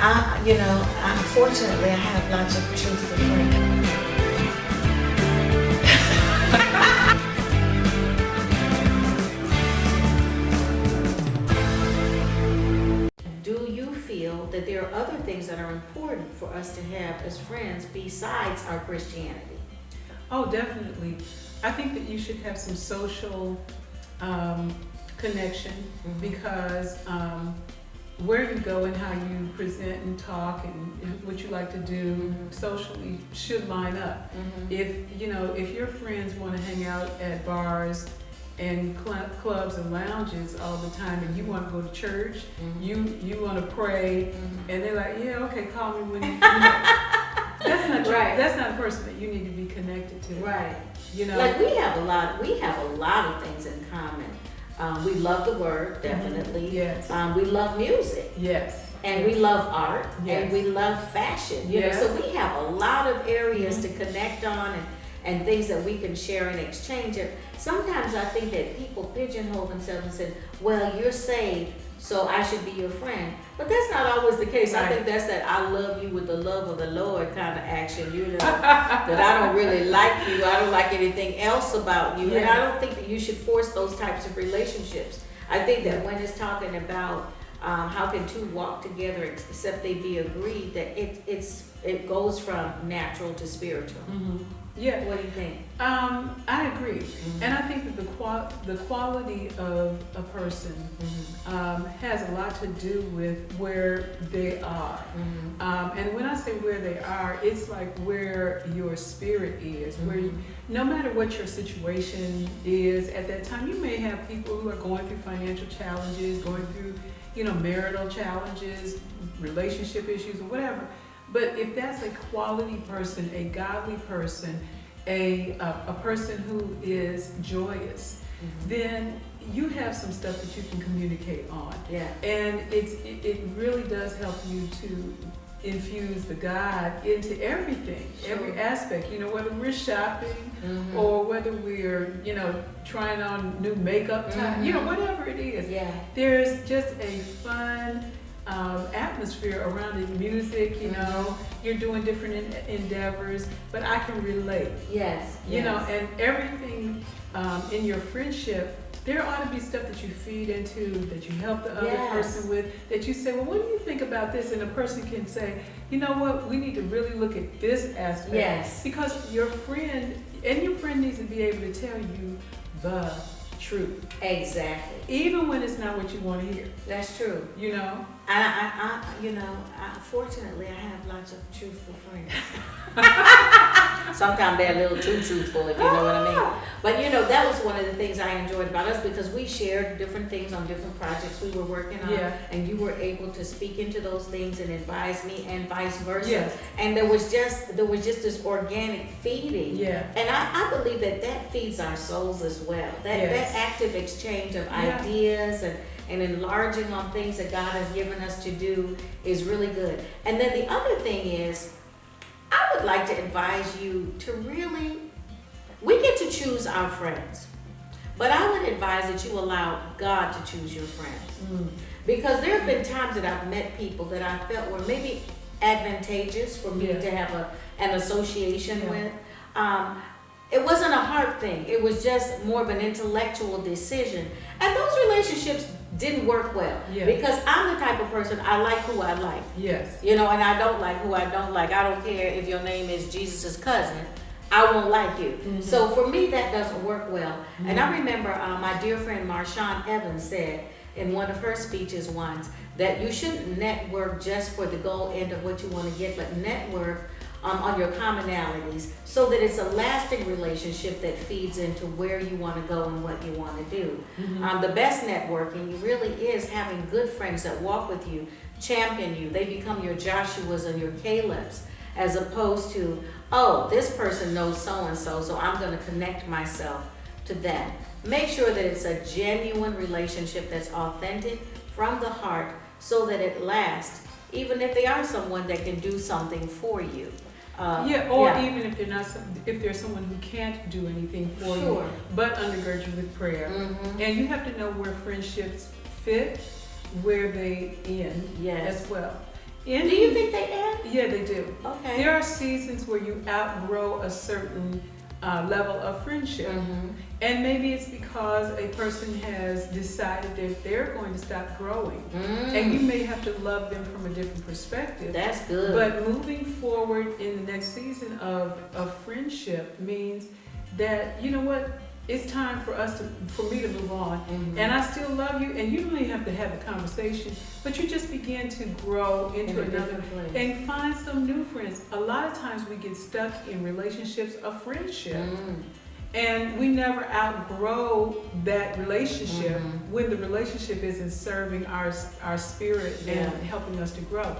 Unfortunately, I have lots of truthful friends. Do you feel that there are other things that are important for us to have as friends besides our Christianity? Oh, definitely. I think that you should have some social connection because where you go and how you present and talk and what you like to do socially should line up. If your friends want to hang out at bars and clubs and lounges all the time, and you want to go to church, you want to pray, and they're like, yeah, okay, call me when you that's not right. That's not a person that you need to be connected to. Right. Like we have a lot of things in common. We love the word, definitely. Yes. We love music. Yes. And we love art. Yes. And we love fashion. Yes. So we have a lot of areas to connect on and things that we can share and exchange. And sometimes I think that people pigeonhole themselves and say, well, you're saved, so I should be your friend. But that's not always the case. Right. I think that's that I love you with the love of the Lord kind of action, that I don't really like you. I don't like anything else about you. Yeah. And I don't think that you should force those types of relationships. I think that when it's talking about how can two walk together except they be agreed, that it goes from natural to spiritual. Yeah. What do you think? I agree, and I think that the quality of a person has a lot to do with where they are. And when I say where they are, it's like where your spirit is. Where no matter what your situation is at that time, you may have people who are going through financial challenges, going through marital challenges, relationship issues, or whatever. But if that's a quality person, a godly person, a person who is joyous, then you have some stuff that you can communicate on. Yeah. And it really does help you to infuse the God into everything, every aspect. Whether we're shopping or whether we're, trying on new makeup, whatever it is. Yeah. There's just a fun atmosphere around the music, you're doing different endeavors, but I can relate. Yes. And everything in your friendship, there ought to be stuff that you feed into, that you help the other person with, that you say, well, what do you think about this? And a person can say, you know what, we need to really look at this aspect. Yes. Because your friend needs to be able to tell you the truth. Exactly. Even when it's not what you want to hear. That's true. Fortunately, I have lots of truthful friends. Sometimes they're a little too truthful, if you know what I mean. But that was one of the things I enjoyed about us, because we shared different things on different projects we were working on, and you were able to speak into those things and advise me, and vice versa. Yes. And there was just this organic feeding. Yeah. And I believe that feeds our souls as well. That active exchange of ideas and enlarging on things that God has given us to do is really good. And then the other thing is, I would like to advise you to we get to choose our friends, but I would advise that you allow God to choose your friends. Because there have been times that I've met people that I felt were maybe advantageous for me to have an association with. It wasn't a heart thing. It was just more of an intellectual decision. And those relationships didn't work well. Yeah. Because I'm the type of person, I like who I like. Yes. And I don't like who I don't like. I don't care if your name is Jesus' cousin. I won't like you. So for me, that doesn't work well. And I remember my dear friend Marshawn Evans said in one of her speeches once that you shouldn't network just for the goal end of what you want to get, but network on your commonalities, so that it's a lasting relationship that feeds into where you want to go and what you want to do. The best networking really is having good friends that walk with you, champion you. They become your Joshuas and your Calebs, as opposed to, oh, this person knows so-and-so, so I'm going to connect myself to them. Make sure that it's a genuine relationship that's authentic from the heart, so that it lasts, even if they are someone that can do something for you. Even if there's someone who can't do anything for you, but undergird you with prayer. And you have to know where friendships fit, where they end as well. Do you think they end? Yeah, they do. Okay. There are seasons where you outgrow a certain level of friendship. And maybe it's because a person has decided that they're going to stop growing. And you may have to love them from a different perspective. That's good. But moving forward in the next season of friendship means that, you know what, it's time for me to move on. And I still love you, and you don't even have to have a conversation, but you just begin to grow into another place and find some new friends. A lot of times we get stuck in relationships of friendship. And we never outgrow that relationship when the relationship isn't serving our spirit and helping us to grow.